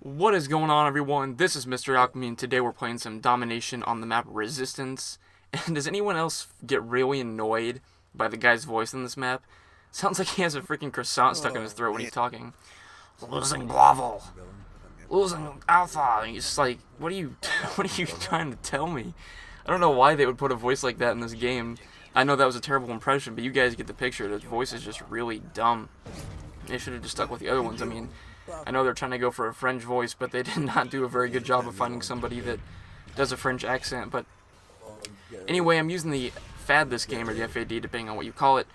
What is going on, everyone? This is Mr. Alchemy, and today we're playing some Domination on the map Resistance. And does anyone else get really annoyed by the guy's voice in this map? Sounds like he has a freaking croissant stuck in his throat when he's talking. Losing Blavel, losing Alpha. And he's just like, what are you trying to tell me? I don't know why they would put a voice like that in this game. I know that was a terrible impression, but you guys get the picture. His voice is just really dumb. They should have just stuck with the other ones. I mean, I know they're trying to go for a French voice, but they did not do a very good job of finding somebody that does a French accent. But anyway, I'm using the FAD this game, or the FAD, depending on what you call it.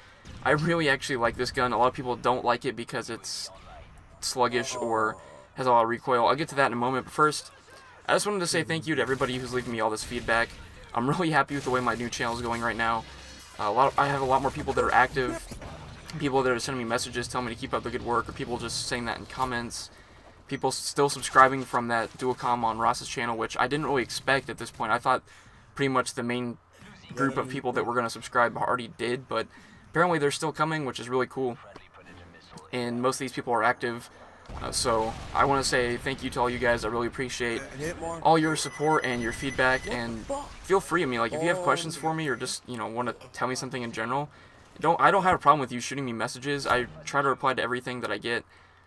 I really actually like this gun. A lot of people don't like it because it's sluggish or has a lot of recoil. I'll get to that in a moment, but first, I just wanted to say thank you to everybody who's leaving me all this feedback. I'm really happy with the way my new channel is going right now. I have a lot more people that are active. People that are sending me messages telling me to keep up the good work, or people just saying that in comments. People still subscribing from that Duocom on Ross's channel, which I didn't really expect at this point. I thought pretty much the main group of people that were going to subscribe already did, but apparently they're still coming, which is really cool. And most of these people are active, so I want to say thank you to all you guys. I really appreciate all your support and your feedback, and feel free. I mean, like, if you have questions for me or just, you know, want to tell me something in general, I don't have a problem with you shooting me messages. I try to reply to everything that I get,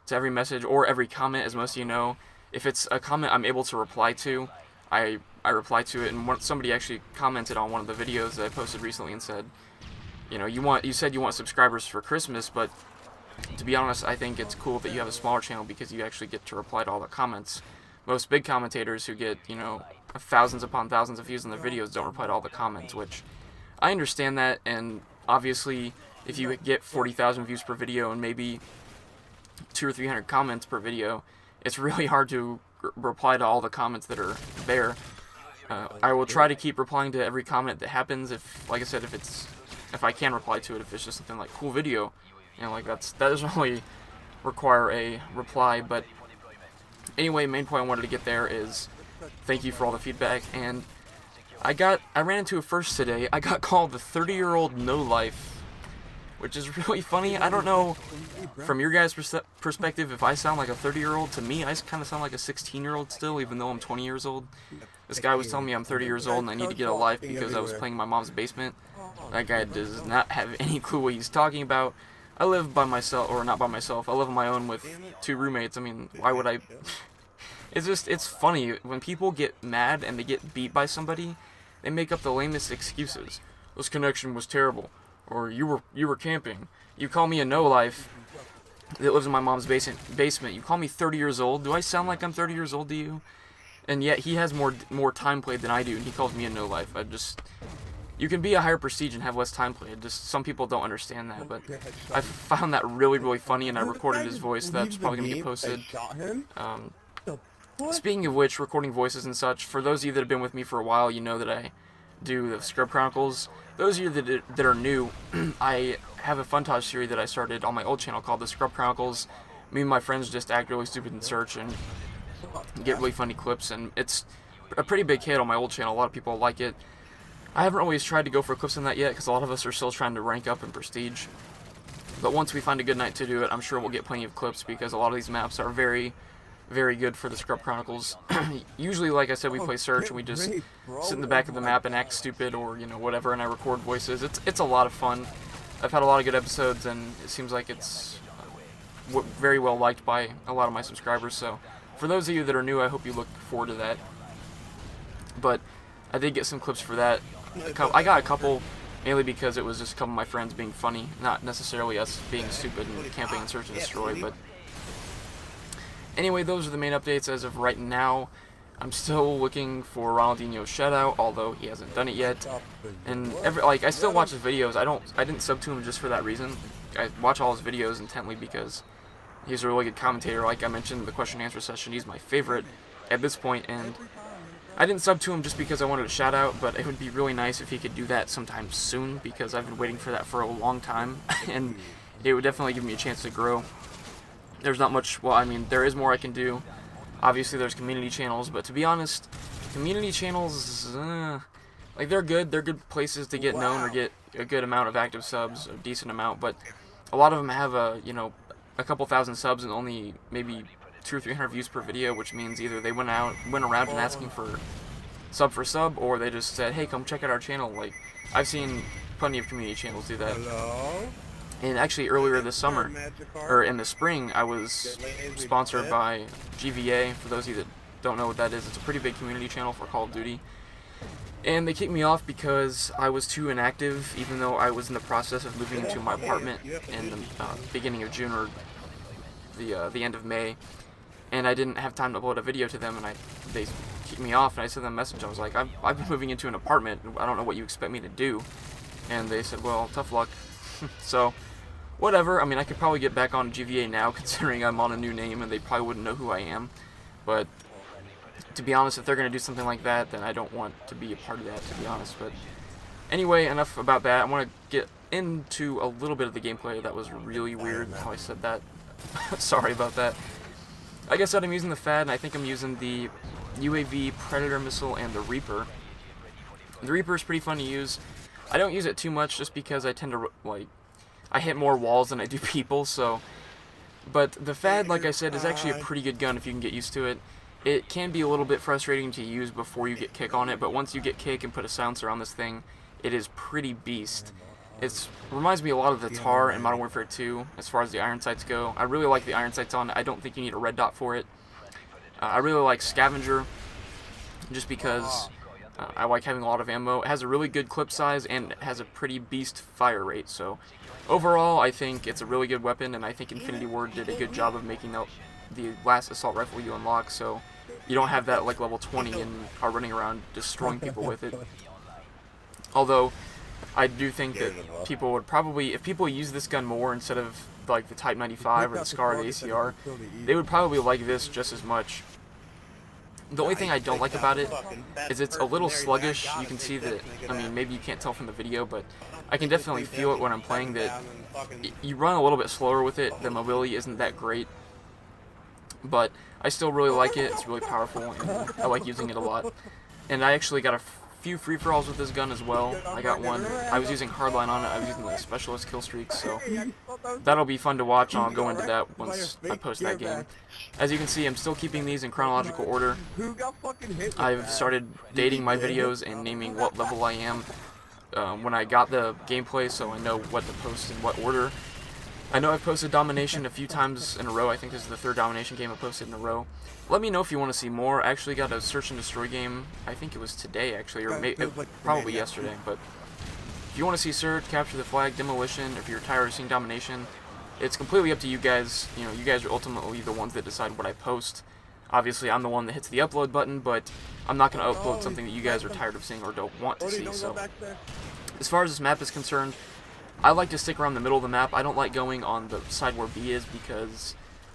to every message or every comment, as most of you know. If it's a comment I'm able to reply to, I reply to it. And somebody actually commented on one of the videos that I posted recently and said, you know, you said you want subscribers for Christmas, but to be honest, I think it's cool that you have a smaller channel because you actually get to reply to all the comments. Most big commentators who get, you know, thousands upon thousands of views on their videos don't reply to all the comments, which I understand that. And obviously, if you get 40,000 views per video and maybe 200 or 300 comments per video, it's really hard to reply to all the comments that are there. I will try to keep replying to every comment that happens. If, like I said, if I can reply to it, if it's just something like cool video, you know, like that doesn't really require a reply. But anyway, main point I wanted to get there is thank you for all the feedback. And I ran into a first today. I got called the 30-year-old no-life, which is really funny. I don't know, from your guys' perspective, if I sound like a 30-year-old. To me, I kind of sound like a 16-year-old still, even though I'm 20 years old. This guy was telling me I'm 30 years old and I need to get a life because I was playing in my mom's basement. That guy does not have any clue what he's talking about. I live by myself, or not by myself. I live on my own with 2 roommates. I mean, why would I... It's funny. When people get mad and they get beat by somebody, they make up the lamest excuses. This connection was terrible. Or you were camping. You call me a no-life that lives in my mom's basement. You call me 30 years old. Do I sound like I'm 30 years old to you? And yet he has more time played than I do, and he calls me a no-life. You can be a higher prestige and have less time played. Just some people don't understand that, but I found that really, really funny, and I recorded his voice. That's probably going to get posted. Speaking of which, recording voices and such, for those of you that have been with me for a while, you know that I do the Scrub Chronicles. Those of you that are new, I have a Funtage series that I started on my old channel called the Scrub Chronicles. Me and my friends just act really stupid in search and get really funny clips, and it's a pretty big hit on my old channel. A lot of people like it. I haven't always tried to go for clips in that yet because a lot of us are still trying to rank up in prestige. But once we find a good night to do it, I'm sure we'll get plenty of clips because a lot of these maps are very, very good for the Scrub Chronicles. Usually, like I said, we play search and we just sit in the back of the map and act stupid, or, you know, whatever, and I record voices. It's a lot of fun. I've had a lot of good episodes, and it seems like it's very well liked by a lot of my subscribers. So for those of you that are new, I hope you look forward to that. But I did get some clips for that. I got a couple, mainly because it was just a couple of my friends being funny, not necessarily us being stupid and camping and search and destroy. But anyway, those are the main updates as of right now. I'm still looking for Ronaldinho's shutout, although he hasn't done it yet. And I still watch his videos. I didn't sub to him just for that reason. I watch all his videos intently because he's a really good commentator. Like I mentioned in the question and answer session, he's my favorite at this point, and I didn't sub to him just because I wanted a shout out, but it would be really nice if he could do that sometime soon because I've been waiting for that for a long time, and it would definitely give me a chance to grow. There's not much, well, I mean, there is more I can do. Obviously, there's community channels, but to be honest, community channels, like, they're good places to get known or get a good amount of active subs, a decent amount, but a lot of them have a couple thousand subs and only maybe 200 or 300 views per video, which means either they went around and asking for sub, or they just said, hey, come check out our channel. Like, I've seen plenty of community channels do that. Hello? And actually, earlier this summer, or in the spring, I was sponsored by GVA. For those of you that don't know what that is, it's a pretty big community channel for Call of Duty. And they kicked me off because I was too inactive, even though I was in the process of moving into my apartment in the beginning of June or the end of May. And I didn't have time to upload a video to them, and they kicked me off, and I sent them a message. I was like, I've been moving into an apartment, I don't know what you expect me to do. And they said, well, tough luck. So, whatever. I mean, I could probably get back on GVA now, considering I'm on a new name, and they probably wouldn't know who I am. But, to be honest, if they're going to do something like that, then I don't want to be a part of that, to be honest. But, anyway, enough about that. I want to get into a little bit of the gameplay. That was really weird how I said that. Sorry about that. Like I said, I'm using the FAD, and I think I'm using the UAV Predator missile and the Reaper. The Reaper is pretty fun to use. I don't use it too much just because I tend to, like, I hit more walls than I do people, so. But the FAD, like I said, is actually a pretty good gun if you can get used to it. It can be a little bit frustrating to use before you get kick on it, but once you get kick and put a silencer on this thing, it is pretty beast. It reminds me a lot of the TAR in Modern Warfare 2 as far as the iron sights go. I really like the iron sights on it. I don't think you need a red dot for it. I really like Scavenger just because I like having a lot of ammo. It has a really good clip size and it has a pretty beast fire rate. So overall, I think it's a really good weapon, and I think Infinity Ward did a good job of making the last assault rifle you unlock, so you don't have that like level 20 and are running around destroying people with it. Although I do think that people would probably, if people use this gun more instead of like the Type 95 or the SCAR or the ACR, they would probably like this just as much. The only thing I don't like about it is it's a little sluggish. You can see that, I mean, maybe you can't tell from the video, but I can definitely feel it when I'm playing that you run a little bit slower with it. The mobility isn't that great, but I still really like it. It's really powerful, and I like using it a lot. And I actually got a few free-for-alls with this gun as well. I got one. I was using hardline on it. I was using the specialist kill streak, so that'll be fun to watch. I'll go into that once I post that game. As you can see, I'm still keeping these in chronological order. I've started dating my videos and naming what level I am when I got the gameplay, so I know what to post in what order. I know I've posted Domination a few times in a row. I think this is the third Domination game I've posted in a row. Let me know if you want to see more. I actually got a Search and Destroy game. I think it was today, actually, or probably yesterday. But if you want to see Search, Capture the Flag, Demolition, if you're tired of seeing Domination, it's completely up to you guys. You know, you guys are ultimately the ones that decide what I post. Obviously, I'm the one that hits the upload button, but I'm not going to upload something that you guys are tired of seeing or don't want to see. So, as far as this map is concerned, I like to stick around the middle of the map. I don't like going on the side where B is, because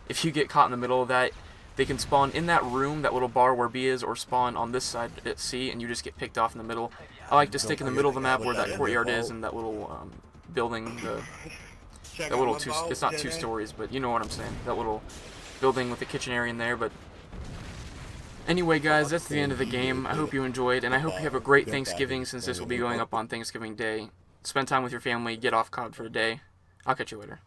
if you get caught in the middle of that, they can spawn in that room, that little bar where B is, or spawn on this side at C, and you just get picked off in the middle. I like to stick in the middle of the map where that courtyard is, and that little building, that little it's not 2 stories, but you know what I'm saying, that little building with the kitchen area in there. But anyway, guys, that's the end of the game. I hope you enjoyed, and I hope you have a great Thanksgiving, since this will be going up on Thanksgiving Day. Spend time with your family, get off COD for a day. I'll catch you later.